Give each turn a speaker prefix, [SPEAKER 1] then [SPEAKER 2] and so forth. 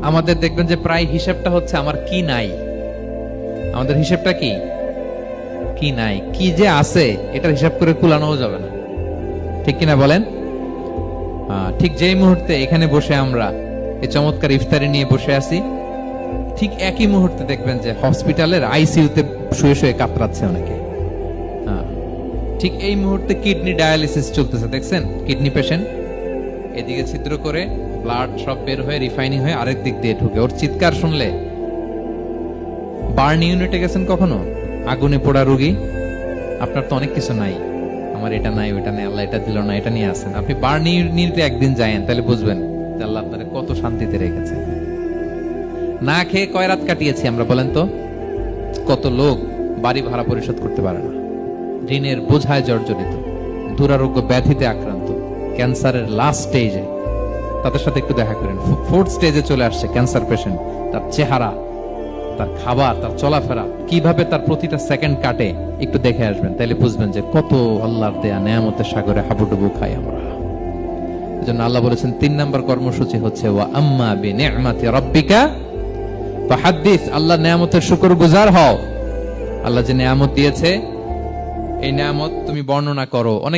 [SPEAKER 1] আমাদের দেখবেন যে প্রায় হিসাবটা হচ্ছে আমার কি নাই। আমাদের হিসাবটা কি কি নাই, কি যে আছে এটার হিসাব করে কুলানো যাবে না, ঠিক কিনা বলেন? ঠিক যেই মুহূর্তে এখানে বসে আমরা এই চমৎকার ইফতারি নিয়ে বসে আছি, ঠিক একই মুহূর্তে দেখবেন যে হসপিটালের আইসিইউতে শুয়ে শুয়ে কাতরাচ্ছে অনেকে। ঠিক এই মুহূর্তে কিডনি ডায়ালিসিস চলতেছে, দেখছেন? কিডনি পেশেন্ট এদিকে ছিদ্র করে ব্লাড সব বের হয়ে রিফাইনিং হয়ে আরেক দিক দিয়ে ঢুকে, ওর চিৎকার শুনলে। বার্ন ইউনিটে গেছেন কখনো? আগুনে পোড়া রোগী, আপনার তো অনেক কিছু নাই, আমার এটা নাই ওইটা নাই, আল্লাহ এটা দিল না, এটা নিয়ে আসেন। আপনি বার্ন ইউনিটে একদিন যায়েন, তাহলে বুঝবেন যে আল্লাহ আপনাকে কত শান্তিতে রেখেছে। না খেয়ে কয় রাত কাটিয়েছি আমরা বলেন তো? কত লোক বাড়ি ভাড়া পরিশোধ করতে পারে না, ঋণের বোঝায় জর্জরিত, দুরারোগ্য ব্যাধিতে আক্রান্ত, ক্যান্সারের লাস্ট স্টেজে। তাদের সাথে একটু দেখা করেন, ফোর্থ স্টেজে চলে আসছে ক্যান্সার পেশেন্ট। তার চেহারা, তার খাবার, তার চলাফেরা, কিভাবে তার প্রতিটা সেকেন্ড কাটে, একটু দেখে আসবেন, তাইলে বুঝবেন যে কত আল্লাহর দেয়া নেয়ামতের সাগরে হাবুডুবু খাই আমরা। এজন্য আল্লাহ বলেছেন ৩ নম্বর কর্মসূচি হচ্ছে ওয়া আম্মা বিনি'মাতি রাব্বিকা ফাহাদ্দিস। আল্লাহর নেয়ামতের শুকরগুজার হও। আল্লাহ যে নেয়ামত দিয়েছে এই নেয়ামত তুমি বর্ণনা করো। অনেক